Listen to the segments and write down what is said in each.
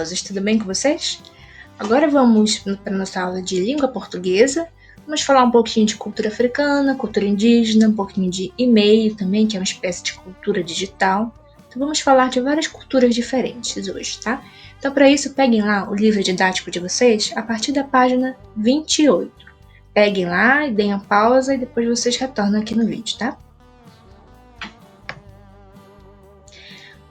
maravilhosos, tudo bem com vocês? Agora vamos para a nossa aula de língua portuguesa. Vamos falar um pouquinho de cultura africana, cultura indígena, um pouquinho de e-mail também, que é uma espécie de cultura digital. Então vamos falar de várias culturas diferentes hoje, tá? Então para isso, peguem lá o livro didático de vocês a partir da página 28. Peguem lá e deem a pausa e depois vocês retornam aqui no vídeo, tá?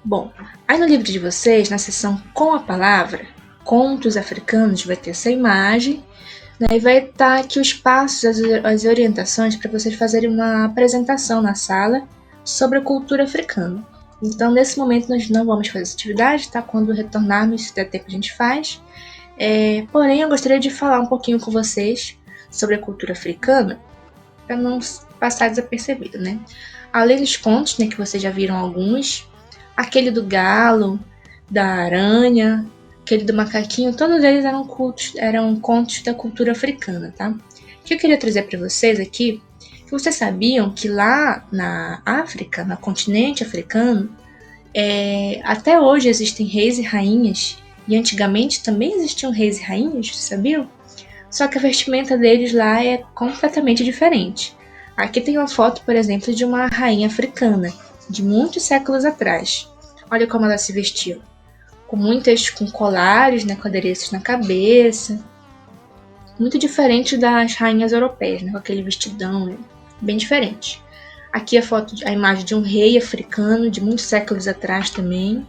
Bom, aí no livro de vocês, na seção com a palavra, contos africanos, vai ter essa imagem, né, e vai estar aqui os passos, as orientações para vocês fazerem uma apresentação na sala sobre a cultura africana. Então, nesse momento, nós não vamos fazer essa atividade, tá? Quando retornarmos, se der tempo, a gente faz. Porém, eu gostaria de falar um pouquinho com vocês sobre a cultura africana, para não passar desapercebido, né? Além dos contos, né, que vocês já viram alguns, aquele do galo, da aranha, aquele do macaquinho, todos eles eram contos da cultura africana, tá? O que eu queria trazer para vocês aqui, que vocês sabiam que lá na África, no continente africano, até hoje existem reis e rainhas, e antigamente também existiam reis e rainhas, vocês sabiam? Só que a vestimenta deles lá é completamente diferente. Aqui tem uma foto, por exemplo, de uma rainha africana, de muitos séculos atrás. Olha como ela se vestiu. Com colares, né, com adereços na cabeça. Muito diferente das rainhas europeias, né, com aquele vestidão, né, bem diferente. Aqui a imagem de um rei africano de muitos séculos atrás também.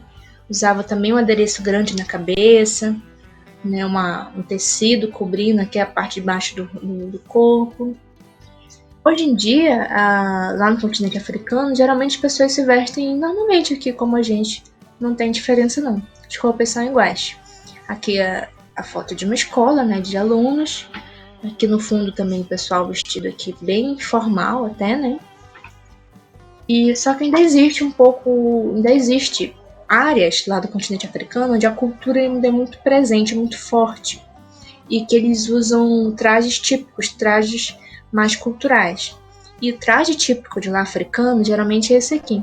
Usava também um adereço grande na cabeça, né, um tecido cobrindo aqui a parte de baixo do corpo. Hoje em dia, lá no continente africano, geralmente as pessoas se vestem normalmente aqui como a gente. Não tem diferença não, as roupas são iguais. Aqui é a foto de uma escola, né, de alunos. Aqui no fundo também o pessoal vestido aqui bem formal até, né. E só que ainda existe áreas lá do continente africano onde a cultura ainda é muito presente, muito forte. E que eles usam trajes típicos, trajes mais culturais. E o traje típico de lá africano geralmente é esse aqui.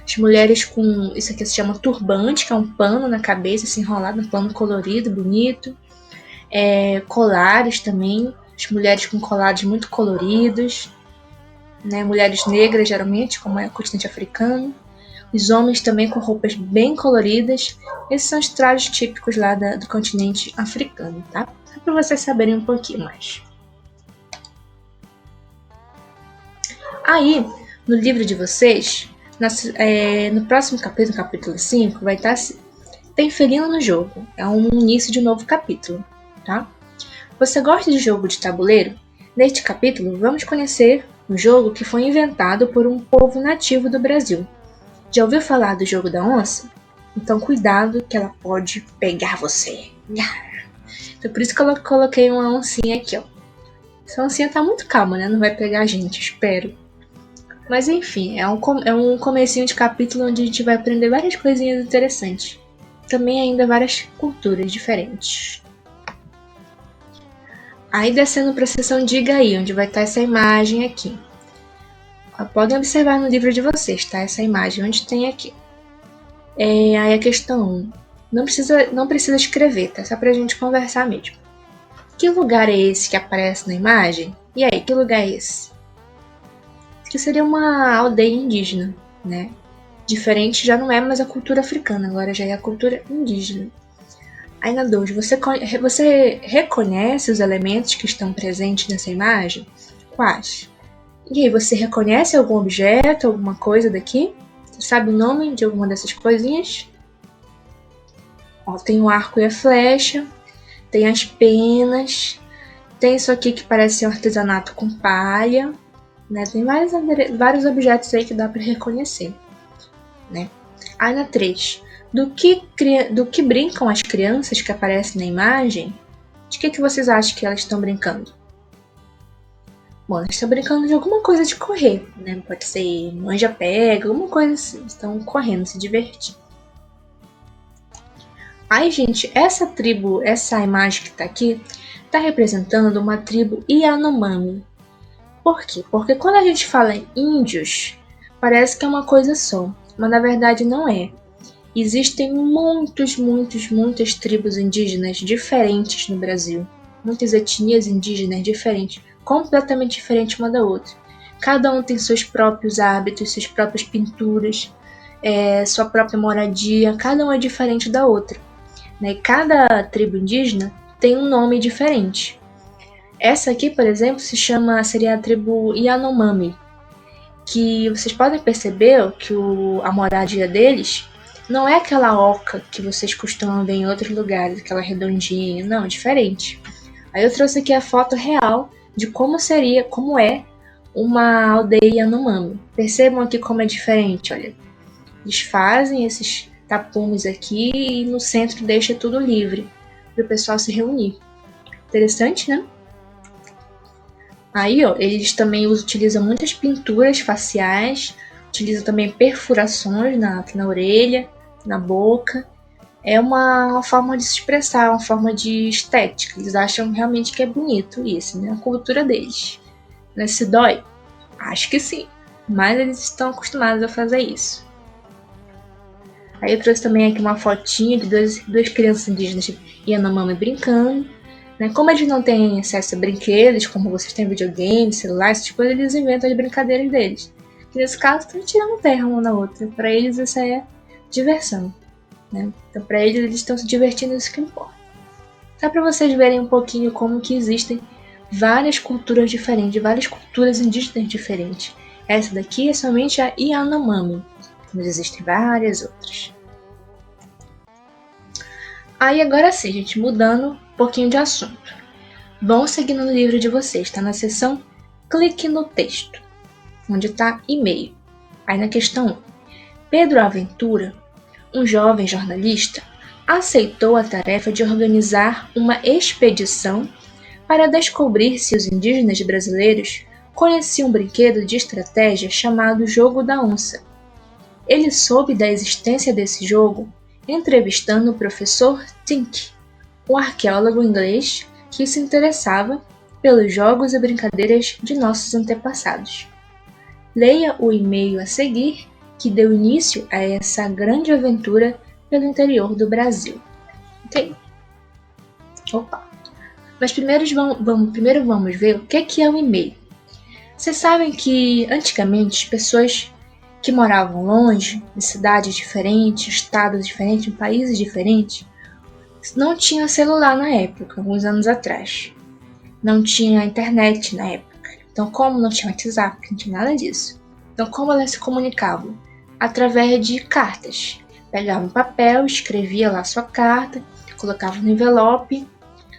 As mulheres com isso aqui se chama turbante, que é um pano na cabeça, assim, enrolado, um pano colorido, bonito. Colares também, as mulheres com colares muito coloridos, né? Mulheres negras geralmente, como é o continente africano. Os homens também com roupas bem coloridas. Esses são os trajes típicos lá do continente africano, tá? Só para vocês saberem um pouquinho mais. Aí, no livro de vocês, no próximo capítulo, capítulo 5, vai estar assim: tem felino no jogo. É um início de um novo capítulo, tá? Você gosta de jogo de tabuleiro? Neste capítulo, vamos conhecer um jogo que foi inventado por um povo nativo do Brasil. Já ouviu falar do jogo da onça? Então cuidado que ela pode pegar você. Então por isso que eu coloquei uma oncinha aqui, ó. Essa oncinha tá muito calma, né? Não vai pegar a gente, espero. Mas enfim, é um comecinho de capítulo onde a gente vai aprender várias coisinhas interessantes. Também ainda várias culturas diferentes. Aí descendo para a seção Diga Aí, onde vai estar essa imagem aqui. Podem observar no livro de vocês, tá? Essa imagem, onde tem aqui. Aí a questão 1. Não precisa escrever, tá? Só pra gente conversar mesmo. Que lugar é esse que aparece na imagem? E aí, que lugar é esse? Que seria uma aldeia indígena, né? Diferente já não é mais a cultura africana, agora já é a cultura indígena. Aí na 2, você reconhece os elementos que estão presentes nessa imagem? Quais? E aí, você reconhece algum objeto, alguma coisa daqui? Você sabe o nome de alguma dessas coisinhas? Ó, tem o arco e a flecha, tem as penas, tem isso aqui que parece ser um artesanato com palha, né? Tem vários objetos aí que dá para reconhecer, né? Aí na 3, do que brincam as crianças que aparecem na imagem? De que vocês acham que elas estão brincando? Bom, elas estão brincando de alguma coisa de correr, né? Pode ser manja-pega, alguma coisa assim. Estão correndo, se divertindo. Aí, gente, essa imagem que tá aqui, tá representando uma tribo Yanomami. Por quê? Porque quando a gente fala em índios, parece que é uma coisa só, mas na verdade não é. Existem muitas tribos indígenas diferentes no Brasil. Muitas etnias indígenas diferentes, completamente diferentes uma da outra. Cada um tem seus próprios hábitos, suas próprias pinturas, sua própria moradia. Cada um é diferente da outra, né? Cada tribo indígena tem um nome diferente. Essa aqui, por exemplo, seria a tribo Yanomami, que vocês podem perceber que a moradia deles não é aquela oca que vocês costumam ver em outros lugares, aquela redondinha, não, é diferente. Aí eu trouxe aqui a foto real de como é uma aldeia Yanomami. Percebam aqui como é diferente, olha. Eles fazem esses tapumes aqui e no centro deixa tudo livre para o pessoal se reunir. Interessante, né? Aí, ó, eles também utilizam muitas pinturas faciais, utilizam também perfurações aqui na orelha, na boca. É uma forma de se expressar, uma forma de estética. Eles acham realmente que é bonito isso, né? A cultura deles. Né? Se dói? Acho que sim. Mas eles estão acostumados a fazer isso. Aí eu trouxe também aqui uma fotinha de duas crianças indígenas Yanomami brincando. Né? Como eles não têm acesso a brinquedos, como vocês têm videogame, celular, essas coisas, eles inventam as brincadeiras deles. Que nesse caso estão tirando terra uma na outra. Para eles isso é diversão. Né? Então para eles estão se divertindo, isso que importa. Só para vocês verem um pouquinho como que existem várias culturas diferentes, várias culturas indígenas diferentes. Essa daqui é somente a Yanomami, mas existem várias outras. Aí agora sim, gente, mudando um pouquinho de assunto. Vão seguindo no livro de vocês, está na seção Clique no texto, onde está e-mail. Aí na questão 1, Pedro Aventura, um jovem jornalista, aceitou a tarefa de organizar uma expedição para descobrir se os indígenas brasileiros conheciam um brinquedo de estratégia chamado Jogo da Onça. Ele soube da existência desse jogo entrevistando o professor Tink, um arqueólogo inglês que se interessava pelos jogos e brincadeiras de nossos antepassados. Leia o e-mail a seguir, que deu início a essa grande aventura pelo interior do Brasil. Ok? Opa! Mas primeiro vamos ver o que é um e-mail. Vocês sabem que antigamente as pessoas que moravam longe, em cidades diferentes, estados diferentes, em países diferentes, não tinham celular na época, alguns anos atrás. Não tinha internet na época. Então, como não tinha WhatsApp, não tinha nada disso. Então, como elas se comunicavam? Através de cartas. Pegava um papel, escrevia lá a sua carta, colocava no envelope,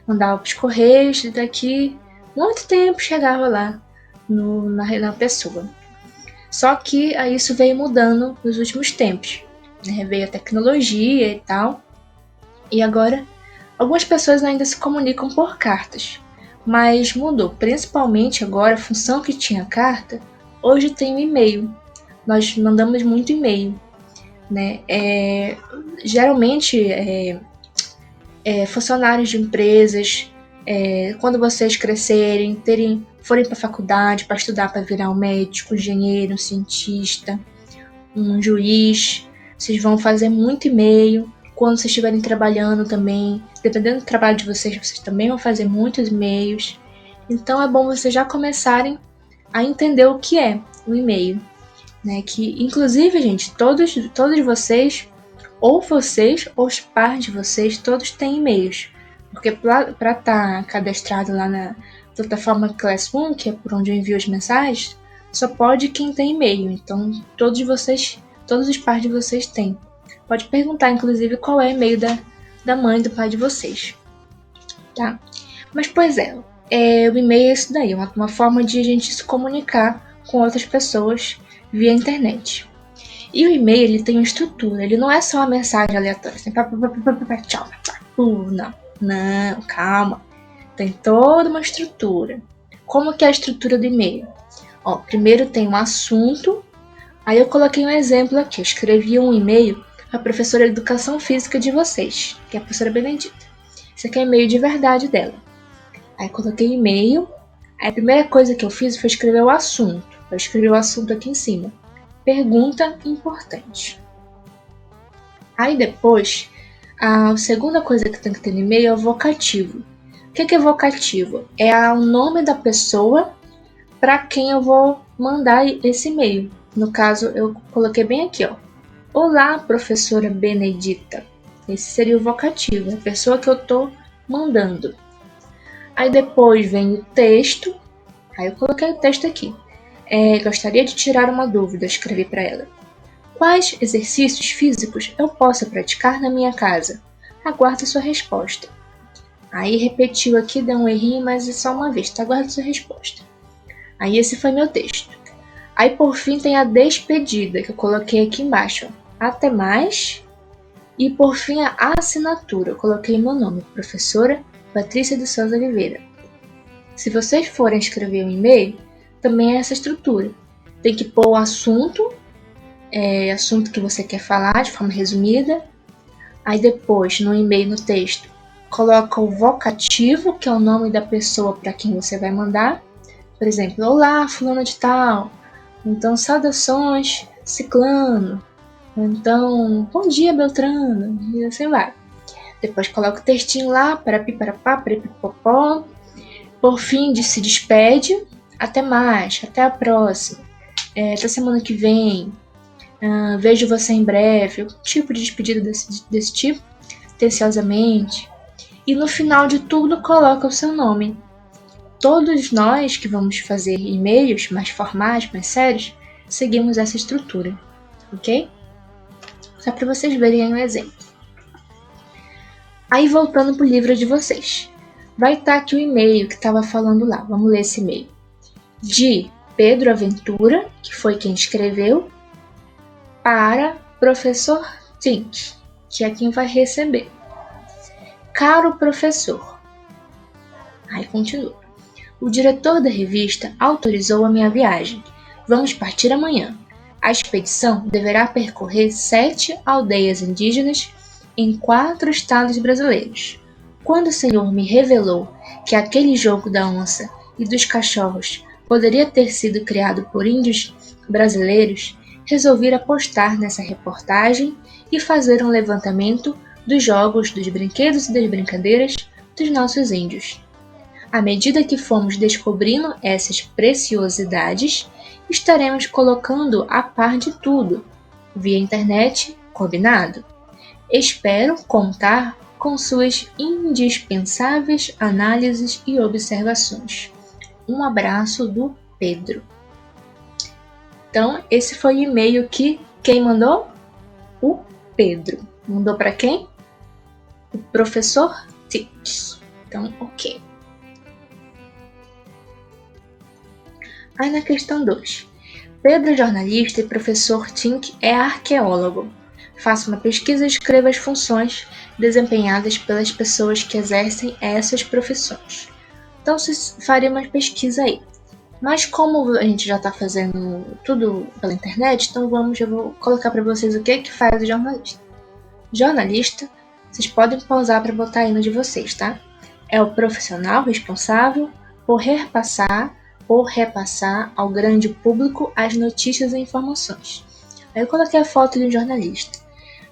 mandava para os correios, e daqui muito tempo chegava lá na pessoa. Só que aí isso veio mudando nos últimos tempos. Né? Veio a tecnologia e tal. E agora, algumas pessoas ainda se comunicam por cartas. Mas mudou, principalmente agora, a função que tinha carta, hoje tem o e-mail. Nós mandamos muito e-mail. Né? Geralmente, funcionários de empresas, quando vocês crescerem, forem para a faculdade para estudar para virar um médico, um engenheiro, um cientista, um juiz, vocês vão fazer muito e-mail. Quando vocês estiverem trabalhando também, dependendo do trabalho de vocês também vão fazer muitos e-mails. Então é bom vocês já começarem a entender o que é o e-mail. Né? Que, inclusive, gente, todos vocês, ou os pais de vocês, todos têm e-mails. Porque para estar cadastrado lá na plataforma Classroom, que é por onde eu envio as mensagens, só pode quem tem e-mail. Então, todos os pais de vocês têm. Pode perguntar, inclusive, qual é o e-mail da mãe e do pai de vocês. Tá? Mas, pois o e-mail é isso daí, uma forma de a gente se comunicar com outras pessoas via internet. E o e-mail, ele tem uma estrutura, ele não é só uma mensagem aleatória, assim, tchau, não, calma. Tem toda uma estrutura. Como que é a estrutura do e-mail? Ó, primeiro tem um assunto, aí eu coloquei um exemplo aqui, eu escrevi um e-mail para a professora de Educação Física de vocês, que é a professora Benedita. Esse aqui é o e-mail de verdade dela. Aí coloquei e-mail, aí a primeira coisa que eu fiz foi escrever o assunto. Eu escrevi o assunto aqui em cima. Pergunta importante. Aí depois, a segunda coisa que tem que ter no e-mail é o vocativo. O que é vocativo? É o nome da pessoa para quem eu vou mandar esse e-mail. No caso, eu coloquei bem aqui, ó. Olá, professora Benedita. Esse seria o vocativo, a pessoa que eu estou mandando. Aí depois vem o texto. Aí eu coloquei o texto aqui. Gostaria de tirar uma dúvida, escrevi para ela. Quais exercícios físicos eu posso praticar na minha casa? Aguardo sua resposta. Aí repetiu aqui, deu um errinho, mas é só uma vez, tá? Aguardo sua resposta. Aí esse foi meu texto. Aí por fim tem a despedida, que eu coloquei aqui embaixo. Até mais. E por fim a assinatura, eu coloquei meu nome, professora Patrícia de Souza Oliveira. Se vocês forem escrever um e-mail, também é essa estrutura. Tem que pôr o assunto que você quer falar de forma resumida. Aí depois, no e-mail, no texto, coloca o vocativo, que é o nome da pessoa para quem você vai mandar. Por exemplo, olá, fulano de tal. Então, saudações, ciclano. Então, bom dia, Beltrano. E assim vai. Depois coloca o textinho lá, parapipapá, parapipopó. Por fim, se despede. Até mais, até a próxima. Até semana que vem. Vejo você em breve. Um tipo de despedida desse tipo, atenciosamente. E no final de tudo, coloca o seu nome. Todos nós que vamos fazer e-mails mais formais, mais sérios, seguimos essa estrutura, ok? Só para vocês verem um exemplo. Aí voltando para o livro de vocês. Vai estar aqui o e-mail que estava falando lá. Vamos ler esse e-mail. De Pedro Aventura, que foi quem escreveu, para professor Tink, que é quem vai receber. Caro professor. Aí continua. O diretor da revista autorizou a minha viagem. Vamos partir amanhã. A expedição deverá percorrer 7 aldeias indígenas em 4 estados brasileiros. Quando o senhor me revelou que aquele jogo da onça e dos cachorros poderia ter sido criado por índios brasileiros, resolvi apostar nessa reportagem e fazer um levantamento dos jogos, dos brinquedos e das brincadeiras dos nossos índios. À medida que fomos descobrindo essas preciosidades, estaremos colocando a par de tudo, via internet, combinado? Espero contar com suas indispensáveis análises e observações. Um abraço do Pedro. Então, esse foi o e-mail que quem mandou? O Pedro. Mandou para quem? O professor Tix. Então, ok. Aí na questão 2. Pedro é jornalista e professor Tink é arqueólogo. Faça uma pesquisa e escreva as funções desempenhadas pelas pessoas que exercem essas profissões. Então, você faria uma pesquisa aí. Mas como a gente já está fazendo tudo pela internet, então eu vou colocar para vocês o que faz o jornalista. Jornalista, vocês podem pausar para botar aí no de vocês, tá? É o profissional responsável por repassar ao grande público as notícias e informações. Aí eu coloquei a foto de um jornalista.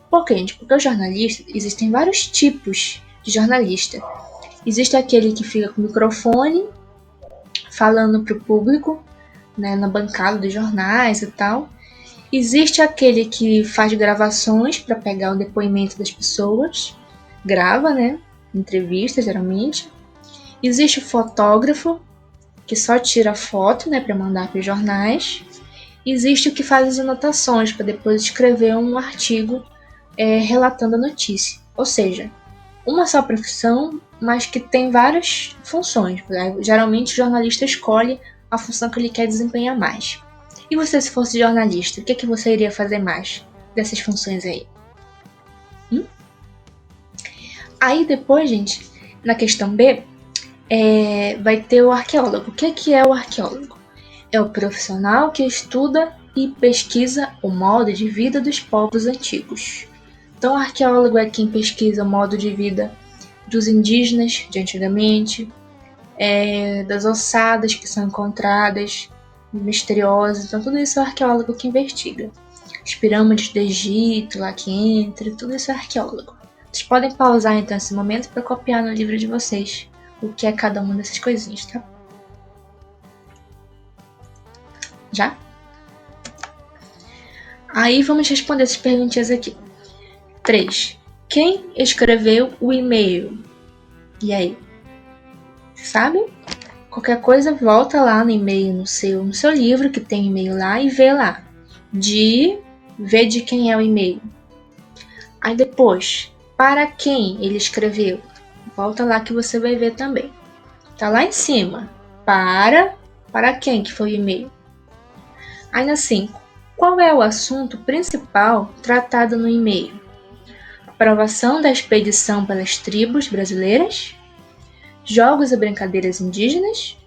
Por quê, gente? Porque o jornalista, existem vários tipos de jornalista. Existe aquele que fica com o microfone falando para o público, né, na bancada dos jornais e tal. Existe aquele que faz gravações para pegar o depoimento das pessoas, grava, né, entrevista geralmente. Existe o fotógrafo, que só tira foto, né, para mandar para os jornais. Existe o que faz as anotações para depois escrever um artigo relatando a notícia. Ou seja, uma só profissão, mas que tem várias funções. Geralmente o jornalista escolhe a função que ele quer desempenhar mais. E você, se fosse jornalista, o que você iria fazer mais dessas funções aí? Aí depois, gente, na questão B, vai ter o arqueólogo. O que é o arqueólogo? É o profissional que estuda e pesquisa o modo de vida dos povos antigos. Então, o arqueólogo é quem pesquisa o modo de vida dos indígenas de antigamente, das ossadas que são encontradas, misteriosas. Então, tudo isso é o arqueólogo que investiga. as pirâmides do Egito, lá que entra, tudo isso é arqueólogo. Vocês podem pausar então esse momento para copiar no livro de vocês o que é cada uma dessas coisinhas, tá? Já? Aí vamos responder essas perguntinhas aqui. 3. Quem escreveu o e-mail? E aí? Sabe? Qualquer coisa, volta lá no e-mail, no seu livro, que tem e-mail lá, e vê lá. Vê de quem é o e-mail. Aí depois, para quem ele escreveu? Volta lá que você vai ver também. Tá lá em cima. Para quem que foi o e-mail? Aí na 5. Qual é o assunto principal tratado no e-mail? Aprovação da expedição pelas tribos brasileiras? Jogos e brincadeiras indígenas?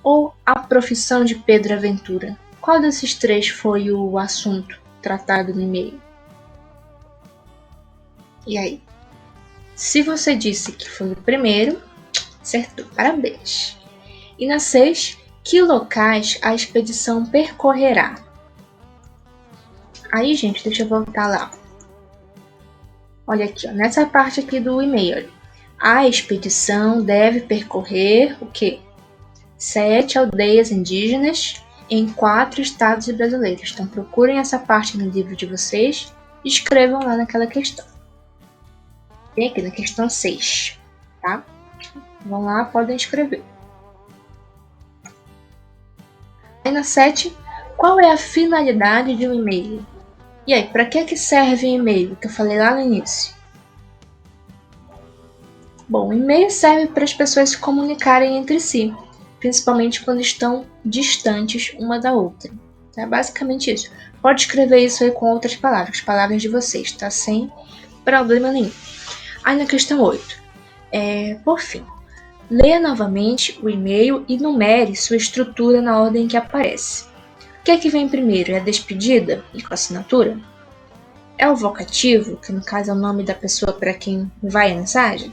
Ou a profissão de Pedro Aventura? Qual desses 3 foi o assunto tratado no e-mail? E aí? Se você disse que foi o primeiro, acertou, parabéns. E na 6, que locais a expedição percorrerá? Aí, gente, deixa eu voltar lá. Olha aqui, ó, nessa parte aqui do e-mail. A expedição deve percorrer o quê? 7 aldeias indígenas em 4 estados brasileiros. Então procurem essa parte no livro de vocês e escrevam lá naquela questão. Tem aqui na questão 6, tá? Vão lá, podem escrever. Aí na 7, qual é a finalidade de um e-mail? E aí, para que serve um e-mail? Que eu falei lá no início. Bom, o e-mail serve para as pessoas se comunicarem entre si, principalmente quando estão distantes uma da outra. É basicamente isso. Pode escrever isso aí com outras palavras de vocês, tá? Sem problema nenhum. Aí na questão 8. Por fim, leia novamente o e-mail e numere sua estrutura na ordem que aparece. O que é que vem primeiro? É a despedida e com assinatura? É o vocativo, que no caso é o nome da pessoa para quem vai a mensagem?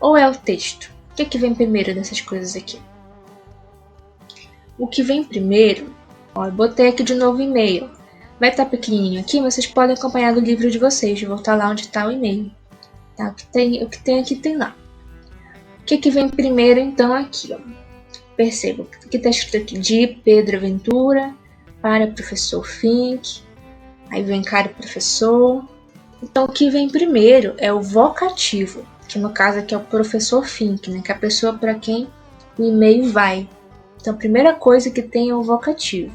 Ou é o texto? O que é que vem primeiro dessas coisas aqui? O que vem primeiro, ó, eu botei aqui de novo o e-mail. Vai estar pequenininho aqui, mas vocês podem acompanhar do livro de vocês, voltar lá onde está o e-mail. Tá? O que tem aqui tem lá. O que vem primeiro então aqui? Ó? Perceba que está escrito aqui de Pedro Aventura para professor Fink. Aí vem cara professor. Então o que vem primeiro é o vocativo, que no caso aqui é o professor Fink, né? Que é a pessoa para quem o e-mail vai. Então a primeira coisa que tem é o vocativo.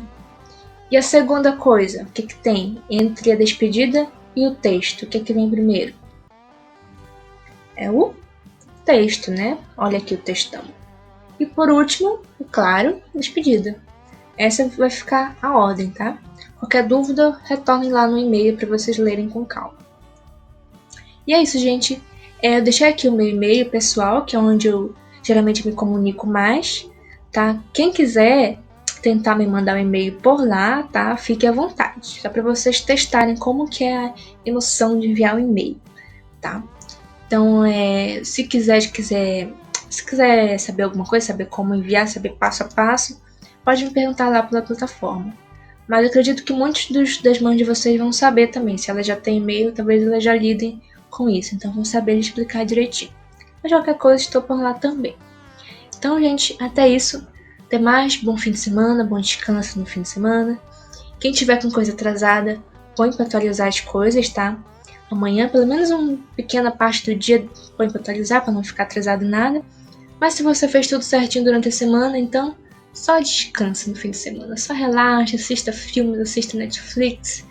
E a segunda coisa, o que tem entre a despedida e o texto? O que vem primeiro? É o texto, né? Olha aqui o textão. E por último, claro, despedida. Essa vai ficar a ordem, tá? Qualquer dúvida, retornem lá no e-mail para vocês lerem com calma. E é isso, gente. Eu deixei aqui o meu e-mail pessoal, que é onde eu geralmente me comunico mais, tá? Quem quiser tentar me mandar um e-mail por lá, tá? Fique à vontade. Só para vocês testarem como que é a emoção de enviar um e-mail, tá? Então, se quiser saber alguma coisa, saber como enviar, saber passo a passo, pode me perguntar lá pela plataforma. Mas eu acredito que muitos das mães de vocês vão saber também. Se ela já tem e-mail, talvez elas já lidem com isso. Então, vão saber explicar direitinho. Mas qualquer coisa, estou por lá também. Então, gente, até isso. Até mais. Bom fim de semana, bom descanso no fim de semana. Quem tiver com coisa atrasada, põe para atualizar as coisas, tá? Amanhã, pelo menos uma pequena parte do dia, põe para atualizar, para não ficar atrasado em nada. Mas se você fez tudo certinho durante a semana, então só descansa no fim de semana. Só relaxa, assista filmes, assista Netflix,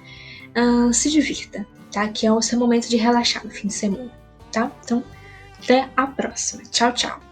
se divirta, tá? Que é o seu momento de relaxar no fim de semana, tá? Então, até a próxima. Tchau, tchau.